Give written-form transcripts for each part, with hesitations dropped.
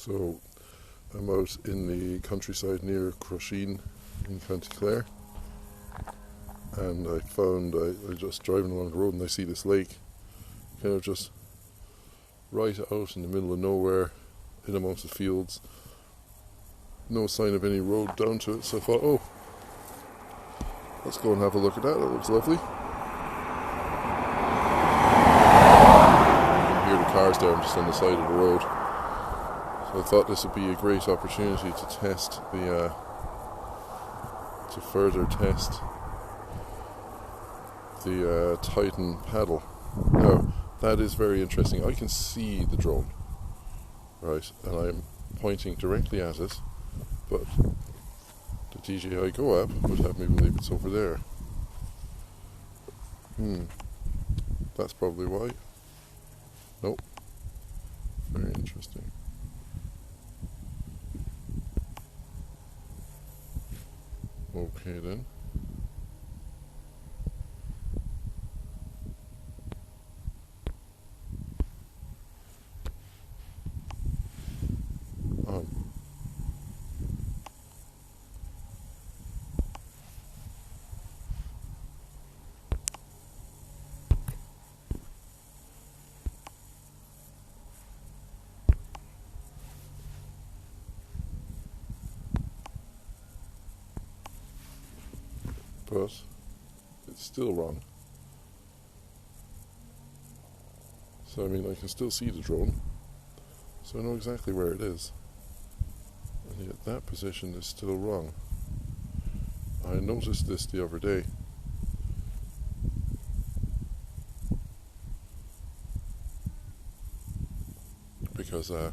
So I'm out in the countryside near Crusheen in County Clare, and I found I just driving along the road and I see this lake kind of just right out in the middle of nowhere in amongst the fields. No sign of any road down to it, so I thought, oh, let's go and have a look at that. That looks lovely. You can hear the cars there. I'm just on the side of the road. So I thought this would be a great opportunity to test to further test the Titan paddle. Now, that is very interesting. I can see the drone, right, and I'm pointing directly at it, but the DJI Go app would have me believe it's over there. That's probably why. Nope. Very interesting. Okay then. But it's still wrong. So I mean, I can still see the drone, so I know exactly where it is, and yet that position is still wrong. I noticed this the other day. Because I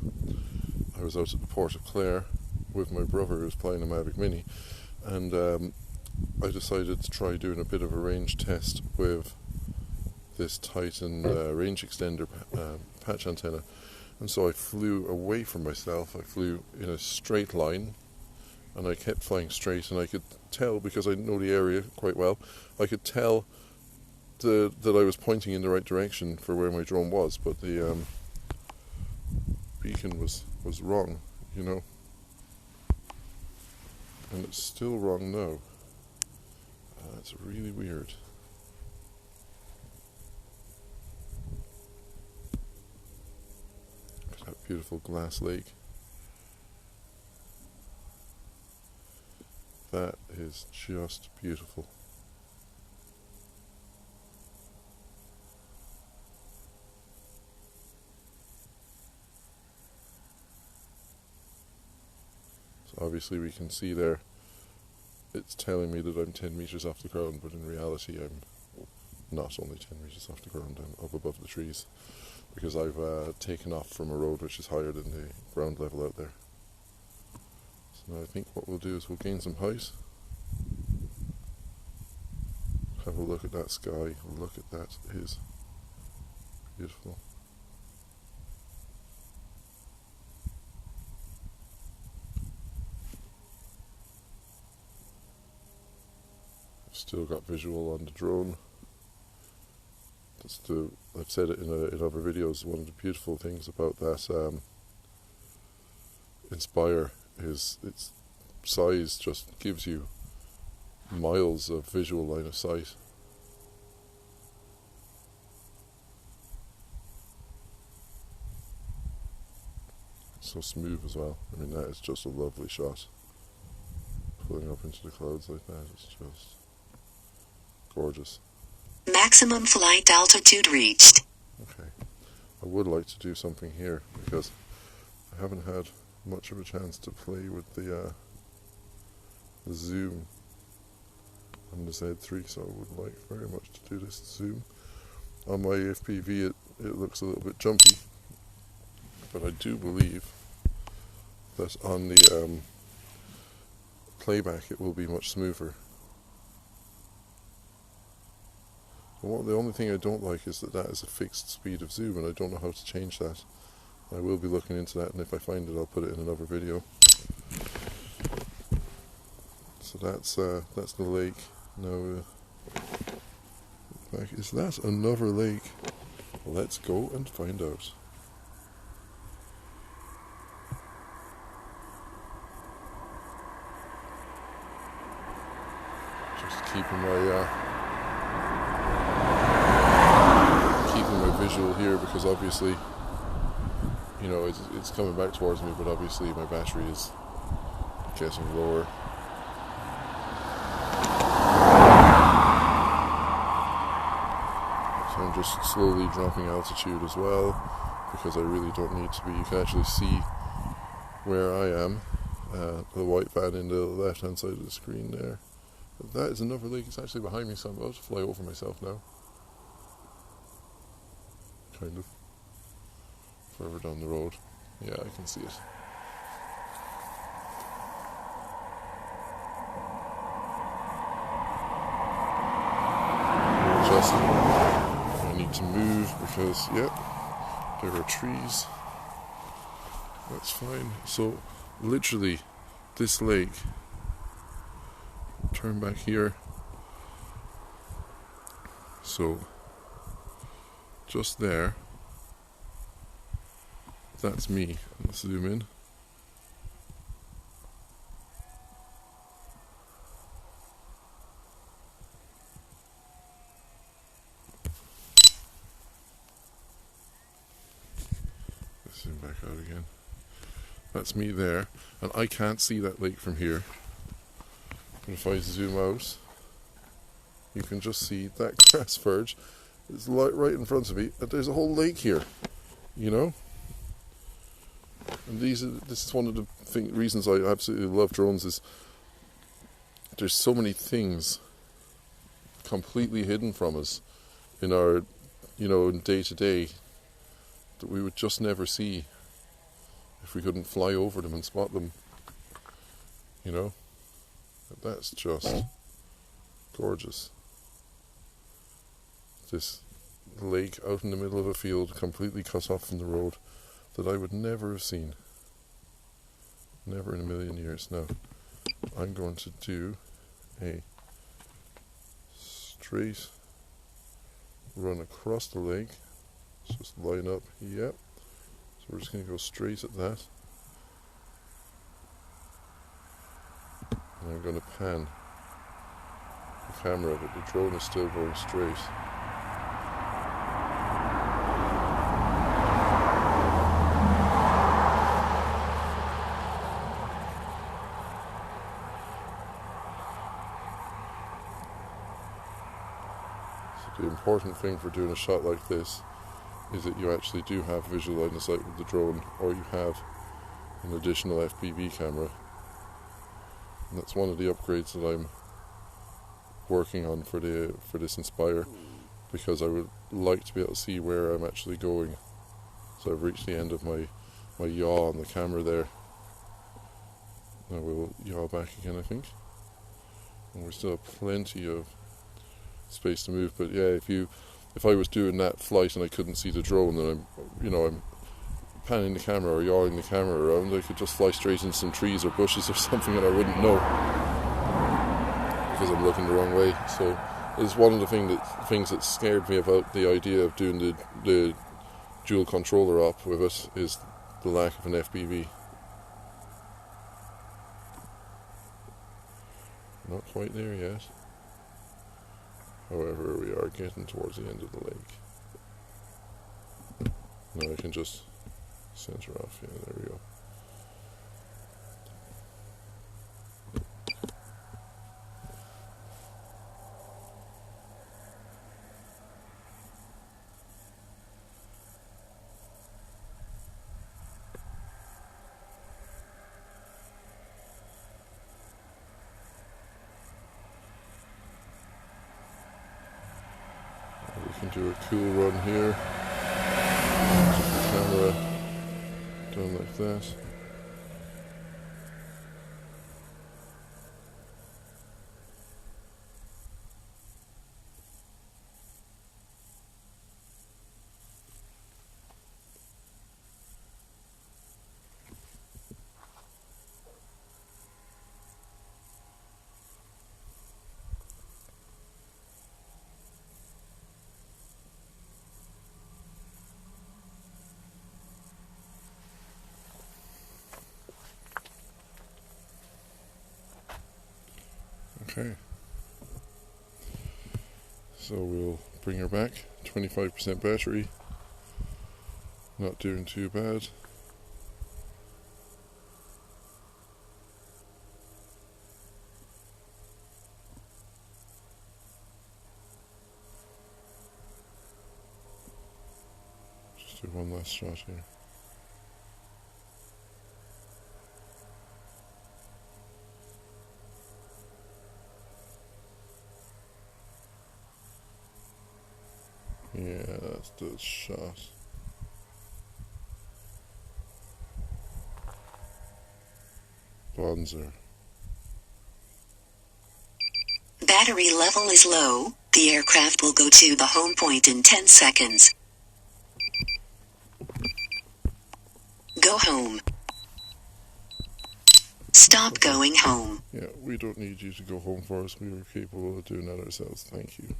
was out at the Port of Clare with my brother who was flying a Mavic Mini, and I decided to try doing a bit of a range test with this Titan range extender patch antenna, and so I flew away from myself. I flew in a straight line, and I kept flying straight, and I could tell, because I know the area quite well, I could tell that I was pointing in the right direction for where my drone was, but the beacon was wrong, you know, and it's still wrong now. That's really weird. Look at that beautiful glass lake. That is just beautiful. So obviously we can see there, it's telling me that I'm 10 metres off the ground, but in reality I'm not only 10 metres off the ground, I'm up above the trees, because I've taken off from a road which is higher than the ground level out there. So now I think what we'll do is we'll gain some height, have a look at that sky, look at that, it is beautiful. Still got visual on the drone. I've said it in other videos, one of the beautiful things about that Inspire is its size just gives you miles of visual line of sight. It's so smooth as well. I mean, that is just a lovely shot. Pulling up into the clouds like that, it's just gorgeous. Maximum flight altitude reached. Okay, I would like to do something here because I haven't had much of a chance to play with the zoom on the Z3, so I would like very much to do this zoom. On my FPV it looks a little bit jumpy, but I do believe that on the playback it will be much smoother. The only thing I don't like is that is a fixed speed of zoom, and I don't know how to change that. I will be looking into that, and if I find it I'll put it in another video. So that's the lake. Now, is that another lake? Let's go and find out. keeping my visual here, because obviously, you know, it's coming back towards me, but obviously my battery is getting lower. So I'm just slowly dropping altitude as well, because I really don't need to be. You can actually see where I am, the white band in the left hand side of the screen there. But that is another lake. It's actually behind me, so I'm about to fly over myself now. Kind of. Further down the road. Yeah, I can see it. Just, I need to move because, yep, there are trees. That's fine. So, literally, this lake, turn back here. So, just there, that's me. Let's zoom in. Let's zoom back out again. That's me there, and I can't see that lake from here. But if I zoom out, you can just see that grass verge is right in front of me, and there's a whole lake here, you know? And this is one of the reasons I absolutely love drones, is there's so many things completely hidden from us in our, you know, in day to day, that we would just never see if we couldn't fly over them and spot them, you know? That's just gorgeous. This lake out in the middle of a field, completely cut off from the road, that I would never have seen. Never in a million years. Now, I'm going to do a straight run across the lake. Let's just line up, yep. So we're just going to go straight at that. And I'm going to pan the camera, but the drone is still going straight. So the important thing for doing a shot like this is that you actually do have visual line of sight with the drone, or you have an additional FPV camera. And that's one of the upgrades that I'm working on for this Inspire, because I would like to be able to see where I'm actually going. So I've reached the end of my yaw on the camera there. Now we'll yaw back again, I think. And we still have plenty of space to move. But yeah, if I was doing that flight and I couldn't see the drone, then I'm panning the camera or yawing the camera around, I could just fly straight into some trees or bushes or something and I wouldn't know, because I'm looking the wrong way. So it's one of the things that scared me about the idea of doing the dual controller op with it, is the lack of an FPV. Not quite there yet. However, we are getting towards the end of the lake. Now I can just center off. Yeah, there we go. We can do a cool run here. Just the camera down like that. Okay. So we'll bring her back. 25% battery. Not doing too bad. Just do one last shot here. Yeah, that's the shot. Bonzer. Battery level is low. The aircraft will go to the home point in 10 seconds. Go home. Stop going home. Yeah, we don't need you to go home for us. We are capable of doing that ourselves. Thank you.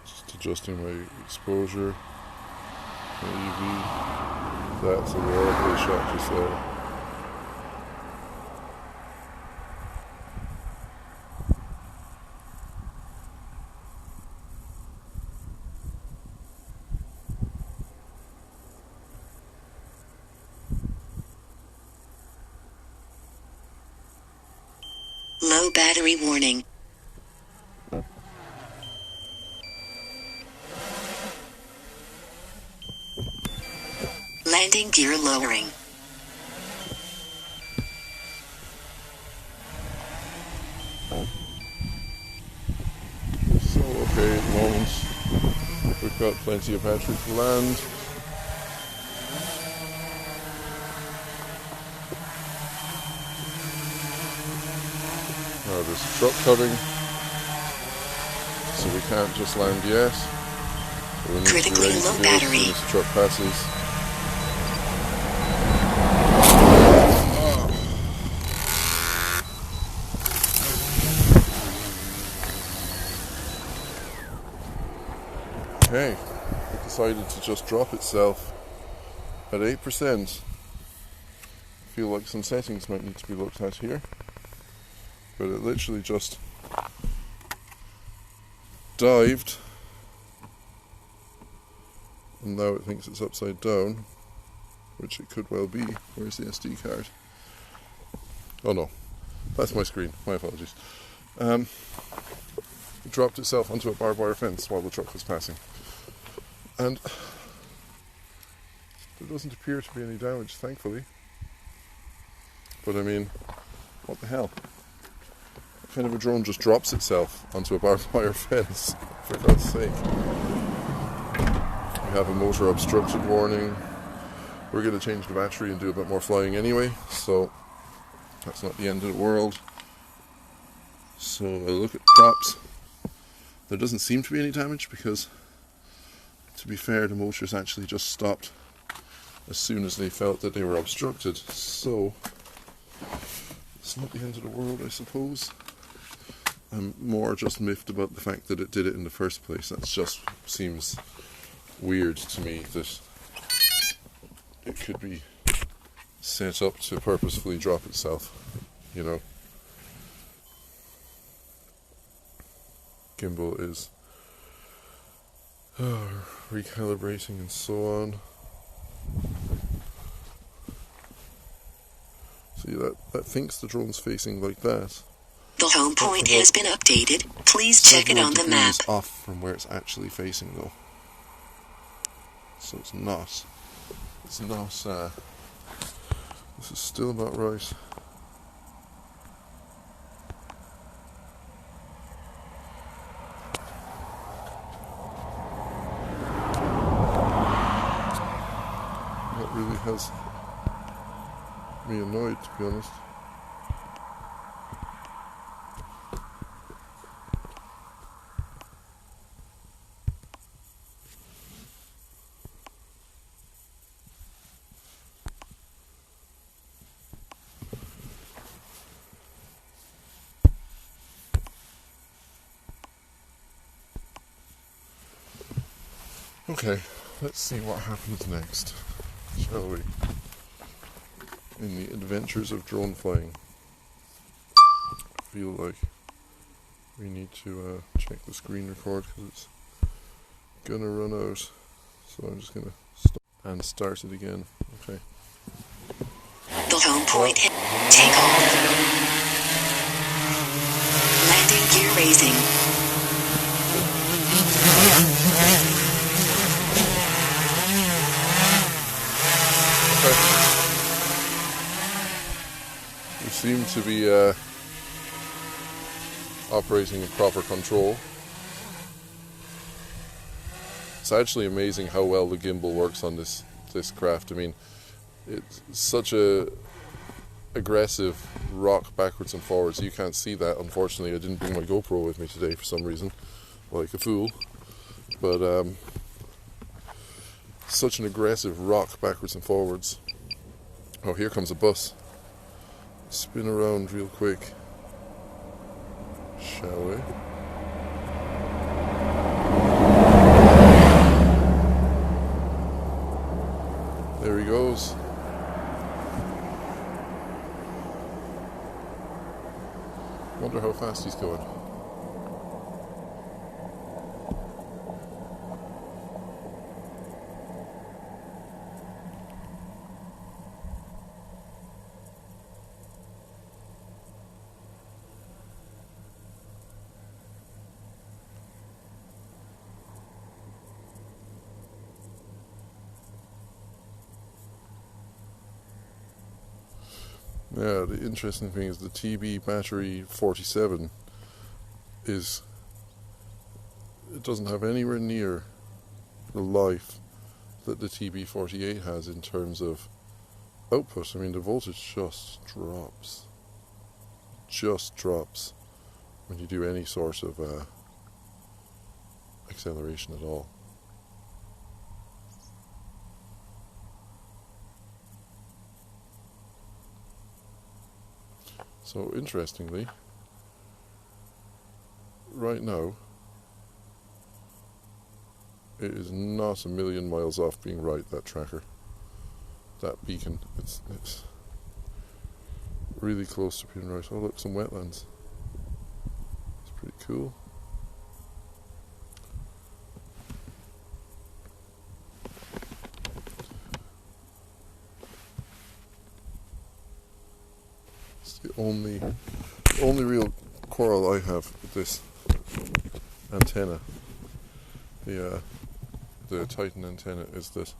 Just adjusting my exposure. EV. That's a lovely shot just there. Low battery warning. Landing gear lowering. So okay at the moment. We've got plenty of battery to land. Now there's a truck coming, so we can't just land yet. So we need to be Critically ready to low do it battery. as soon as the truck passes. Okay, it decided to just drop itself at 8%. I feel like some settings might need to be looked at here. But it literally just dived, and now it thinks it's upside down, which it could well be. Where's the SD card? Oh no, that's my screen, my apologies. It dropped itself onto a barbed wire fence while the truck was passing, and there doesn't appear to be any damage, thankfully. But I mean, what the hell? What kind of a drone just drops itself onto a barbed wire fence, for God's sake? We have a motor obstruction warning. We're going to change the battery and do a bit more flying anyway, so that's not the end of the world. So I look at props. There doesn't seem to be any damage because, to be fair, the motors actually just stopped as soon as they felt that they were obstructed. So it's not the end of the world, I suppose. I'm more just miffed about the fact that it did it in the first place. That just seems weird to me that it could be set up to purposefully drop itself, you know. Gimbal is recalibrating and so on. See, that thinks the drone's facing like that. The home point has been updated. Please check it on the map. Degrees off from where it's actually facing, though. So it's not. This is still not right. That really has me annoyed, to be honest. Okay, let's see what happens next, shall we? In the adventures of drone flying. I feel like we need to check the screen record because it's gonna run out. So I'm just gonna stop and start it again. Okay. The home point. Take off. Landing gear raising. We seem to be operating in proper control. It's actually amazing how well the gimbal works on this craft. I mean, it's such a aggressive rock backwards and forwards. You can't see that, unfortunately. I didn't bring my GoPro with me today for some reason, like a fool. But such an aggressive rock backwards and forwards. Oh, here comes a bus. Spin around real quick, shall we? There he goes. Wonder how fast he's going. Yeah, the interesting thing is the TB battery 47 it doesn't have anywhere near the life that the TB 48 has in terms of output. I mean, the voltage just drops when you do any sort of acceleration at all. So interestingly, right now, it is not a million miles off being right, that tracker, that beacon. It's really close to being right. Oh look, some wetlands. It's pretty cool. It's the only real quarrel I have with this antenna, the Titan antenna, is that,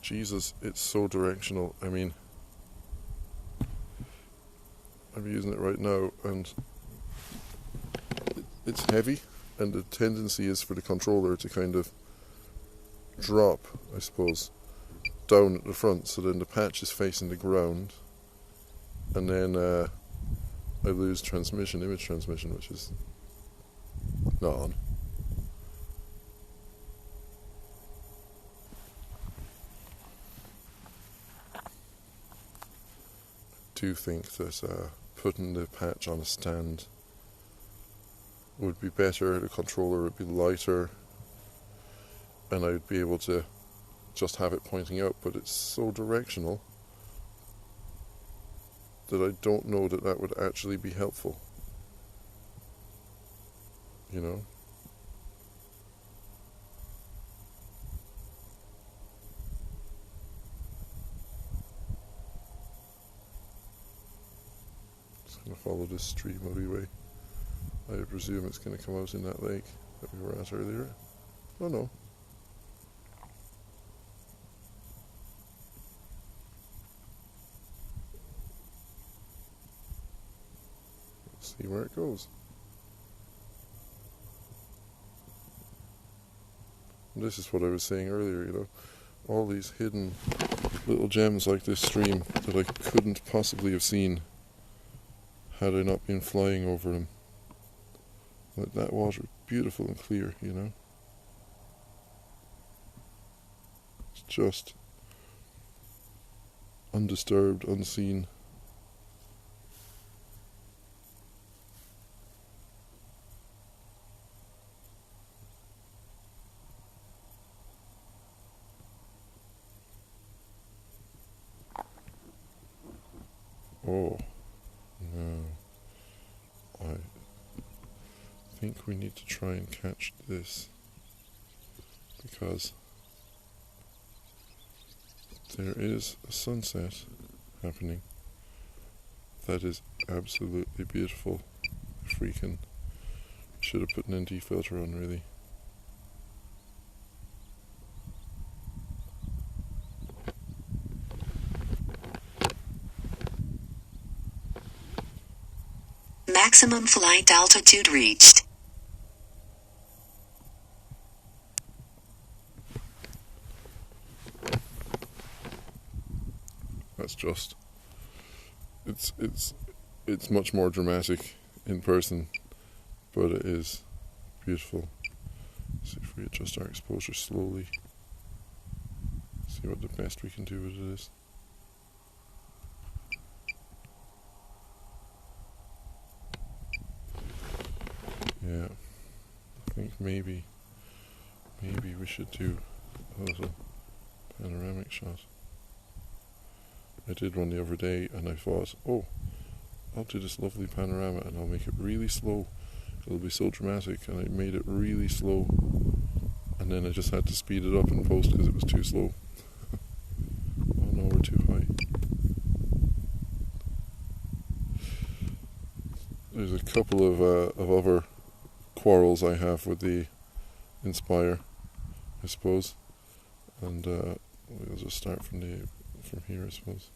Jesus, it's so directional. I mean, I'm using it right now and it's heavy, and the tendency is for the controller to kind of drop, I suppose, down at the front, so then the patch is facing the ground, and then I lose image transmission, which is not on. I do think that putting the patch on a stand would be better. The controller would be lighter and I'd be able to just have it pointing out, but it's so directional that I don't know that would actually be helpful, you know. Just going to follow this stream a wee way. I presume it's going to come out in that lake that we were at earlier. Oh no. Let's see where it goes. And this is what I was saying earlier, you know. All these hidden little gems like this stream that I couldn't possibly have seen had I not been flying over them. Like that water, beautiful and clear, you know. It's just undisturbed, unseen. Oh, no. I think we need to try and catch this, because there is a sunset happening that is absolutely beautiful. If we can, should have put an ND filter on, really. Maximum flight altitude reached. That's just, it's much more dramatic in person, but it is beautiful. See if we adjust our exposure slowly. See what the best we can do with it is. Yeah, I think maybe we should do a little panoramic shot. I did one the other day and I thought, oh, I'll do this lovely panorama and I'll make it really slow. It'll be so dramatic, and I made it really slow, and then I just had to speed it up in post because it was too slow. Oh no, we're too high. There's a couple of other quarrels I have with the Inspire, I suppose, and we'll just start from here, I suppose.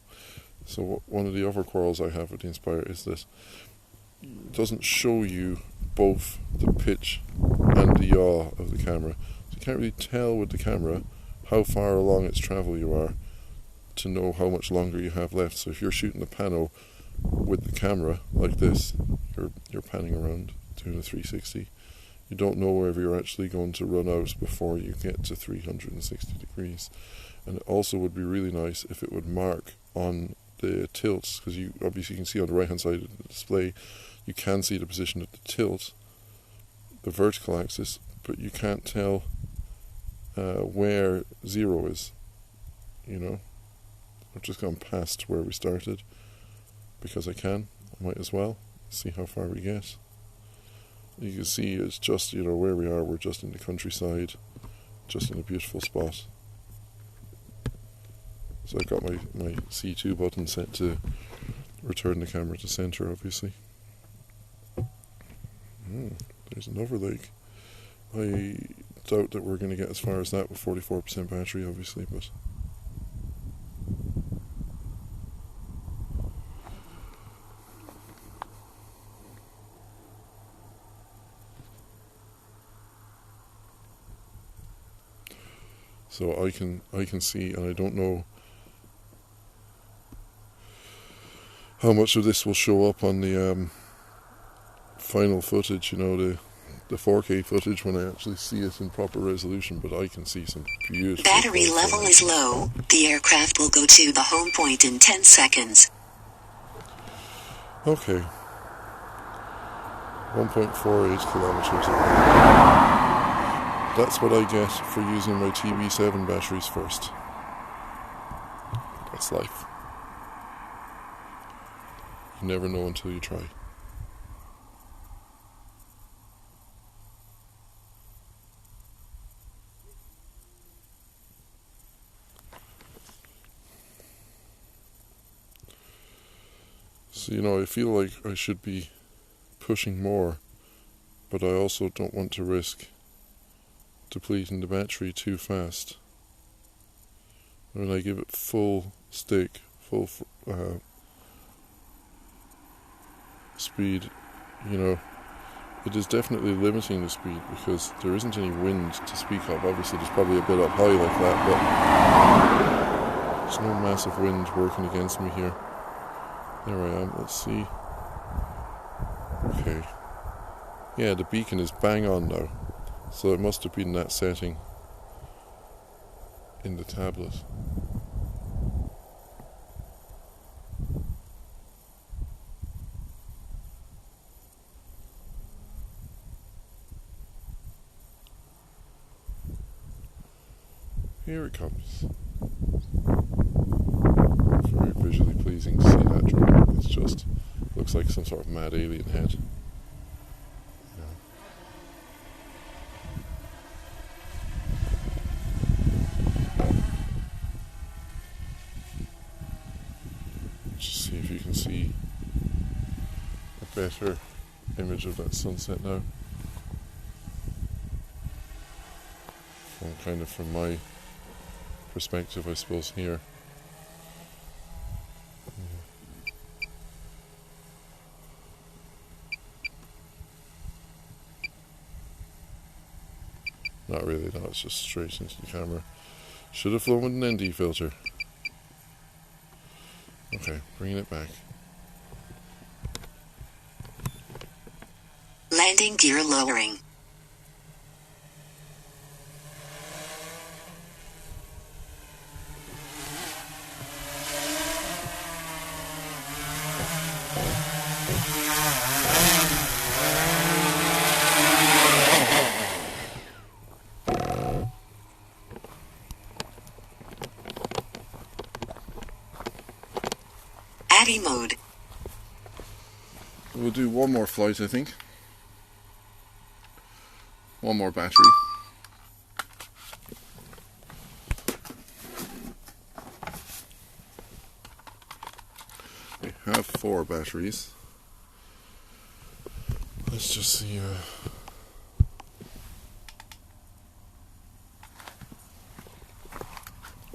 So one of the other quarrels I have with the Inspire is that it doesn't show you both the pitch and the yaw of the camera. So you can't really tell with the camera how far along its travel you are to know how much longer you have left. So if you're shooting the pano with the camera like this, you're panning around doing a 360. You don't know whether you're actually going to run out before you get to 360 degrees. And it also would be really nice if it would mark on the tilts, because you obviously can see on the right hand side of the display, you can see the position of the tilt, the vertical axis, but you can't tell where 0 is. You know, I've just gone past where we started because I can. I might as well see how far we get. You can see it's just, you know, where we are. We're just in the countryside, just in a beautiful spot. So I've got my C2 button set to return the camera to center, obviously. There's another lake. I doubt that we're going to get as far as that with 44% battery, obviously, but so I can see, and I don't know how much of this will show up on the final footage, you know, the 4K footage when I actually see it in proper resolution, but I can see some beautiful Battery level is low. The aircraft will go to the home point in 10 seconds. Okay. 1.48 kilometers. That's what I get for using my TB7 batteries first. That's life. You never know until you try. So, you know, I feel like I should be pushing more, but I also don't want to risk depleting the battery too fast. When I give it full stick, full speed, you know, it is definitely limiting the speed because there isn't any wind to speak of. Obviously there's probably a bit up high like that, but there's no massive wind working against me here. There I am, let's see. Okay. Yeah, the beacon is bang on now. So it must have been that setting in the tablet. Here it comes. Very visually pleasing to see that drone. It's just looks like some sort of mad alien head. Yeah. Just see if you can see a better image of that sunset now. From my perspective, I suppose, here. Not really, no, it's just straight into the camera. Should have flown with an ND filter. Okay, bringing it back. Landing gear lowering. Addy mode. We'll do one more flight, I think. One more battery. We have 4 batteries. Let's just see.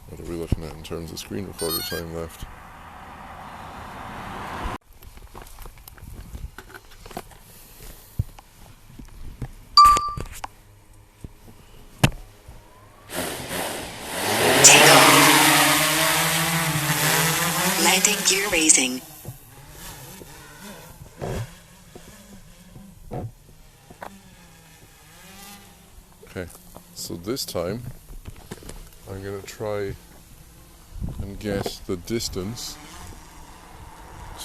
What are we looking at in terms of screen recorder time left? Landing gear raising. Okay, so this time I'm going to try and guess the distance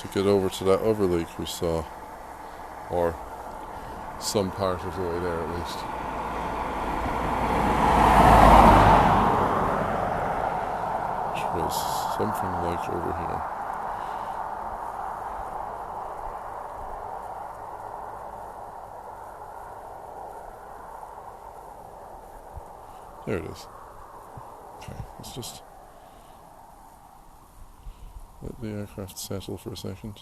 to get over to that other lake we saw, or some part of the way there at least. Which was something like over here. There it is. Okay, let's just let the aircraft settle for a second.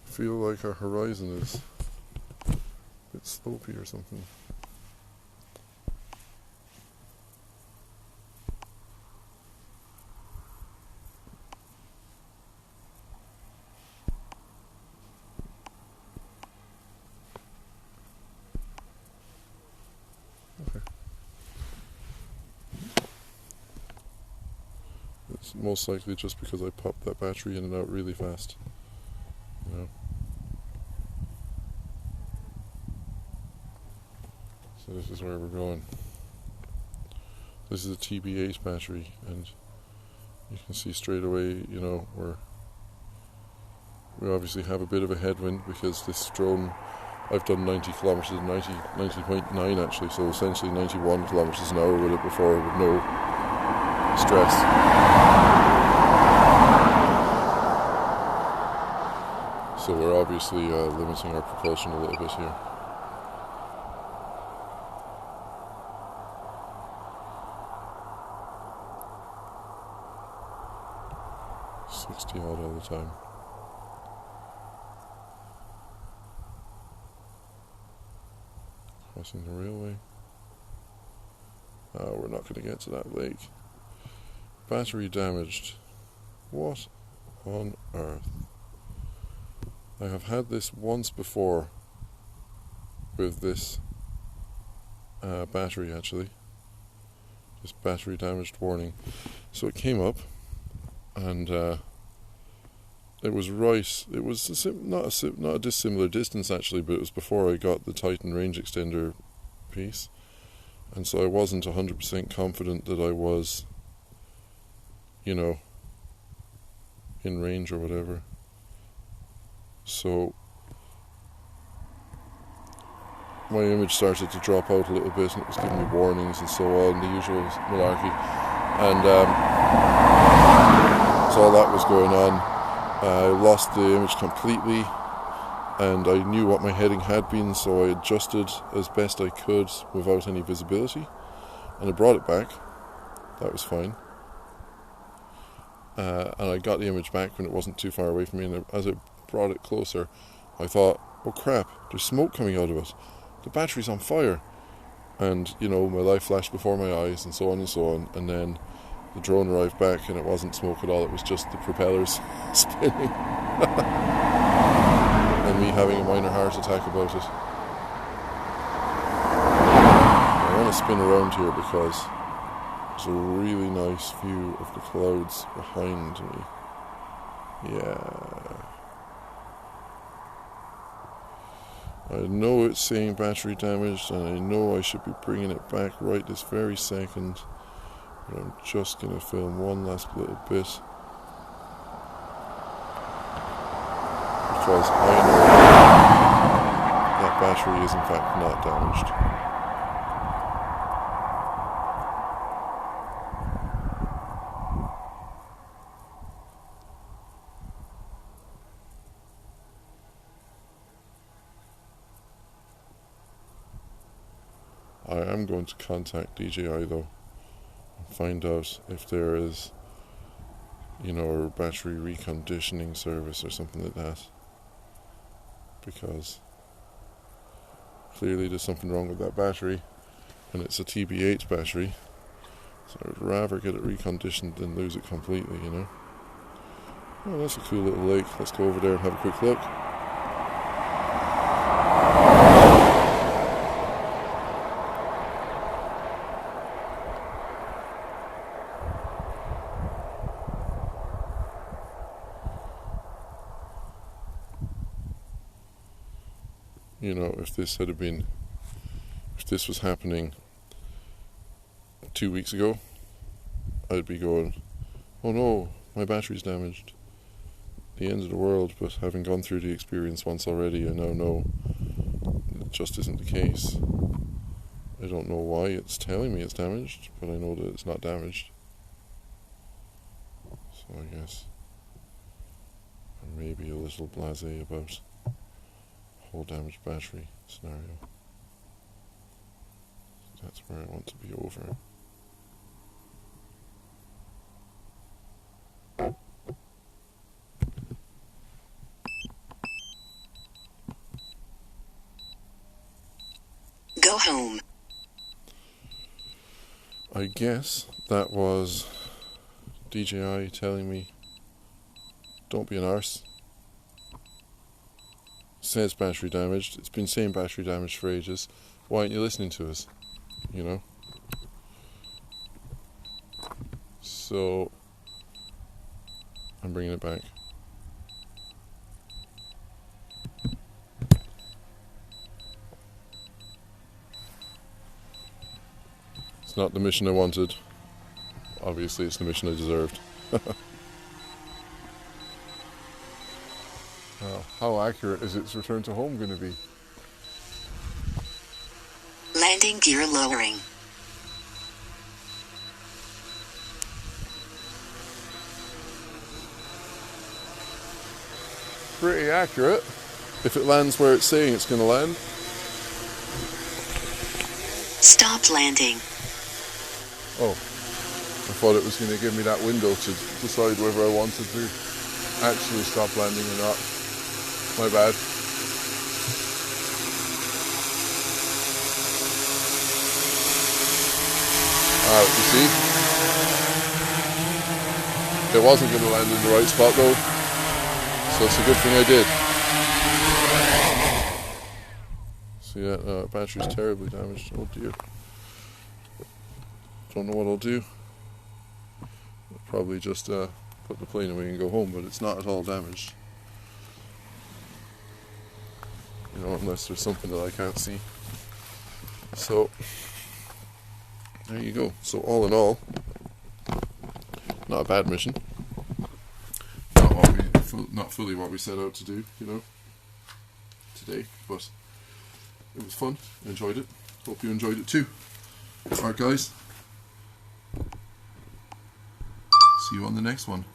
Feel like our horizon is a bit slopey or something. It's most likely just because I popped that battery in and out really fast. You know. So this is where we're going. This is a TB8 battery, and you can see straight away, you know, we obviously have a bit of a headwind because this drone, I've done 90 kilometers, 90.9 actually, so essentially 91 kilometers an hour with it before with no stress. So we're obviously limiting our propulsion a little bit here. Odd all the time. Crossing the railway. Oh, we're not going to get to that lake. Battery damaged. What on earth? I have had this once before with this battery actually. This battery damaged warning. So it came up and it was right. It was not a dissimilar distance actually, but it was before I got the Titan range extender piece, and so I wasn't 100% confident that I was, you know, in range or whatever. So my image started to drop out a little bit, and it was giving me warnings and so on, the usual malarkey. And so all that was going on. I lost the image completely, and I knew what my heading had been, so I adjusted as best I could without any visibility, and I brought it back. That was fine. And I got the image back when it wasn't too far away from me, and as I brought it closer, I thought, oh crap, there's smoke coming out of it. The battery's on fire. And, you know, my life flashed before my eyes, and so on and so on. And then the drone arrived back, and it wasn't smoke at all, it was just the propellers spinning. And me having a minor heart attack about it. I want to spin around here because there's a really nice view of the clouds behind me. Yeah. I know it's saying battery damaged, and I know I should be bringing it back right this very second, but I'm just going to film one last little bit, because I know that battery is in fact not damaged. I am going to contact DJI though, and find out if there is, you know, a battery reconditioning service or something like that, because clearly there's something wrong with that battery, and it's a TB8 battery, so I would rather get it reconditioned than lose it completely, you know. Oh, that's a cool little lake. Let's go over there and have a quick look. You know, if this was happening 2 weeks ago, I'd be going, oh no, my battery's damaged. The end of the world. But having gone through the experience once already, I now know it just isn't the case. I don't know why it's telling me it's damaged, but I know that it's not damaged. So I guess I'm maybe a little blasé about whole damaged battery scenario. That's where I want to be over. Go home. I guess that was DJI telling me, don't be an arse. Says battery damaged. It's been saying battery damaged for ages. Why aren't you listening to us? You know? So I'm bringing it back. It's not the mission I wanted. Obviously it's the mission I deserved. How accurate is its return to home going to be? Landing gear lowering. Pretty accurate. If it lands where it's saying it's going to land. Stop landing. Oh, I thought it was going to give me that window to decide whether I wanted to actually stop landing or not. My bad. You see? It wasn't going to land in the right spot though, so it's a good thing I did. See that battery's terribly damaged. Oh dear. Don't know what I'll do. I'll probably just put the plane away and go home, but it's not at all damaged. You know, unless there's something that I can't see. So there you go. So all in all, not a bad mission. Not not fully what we set out to do, you know, today, but it was fun. I enjoyed it. Hope you enjoyed it too. Alright guys, see you on the next one.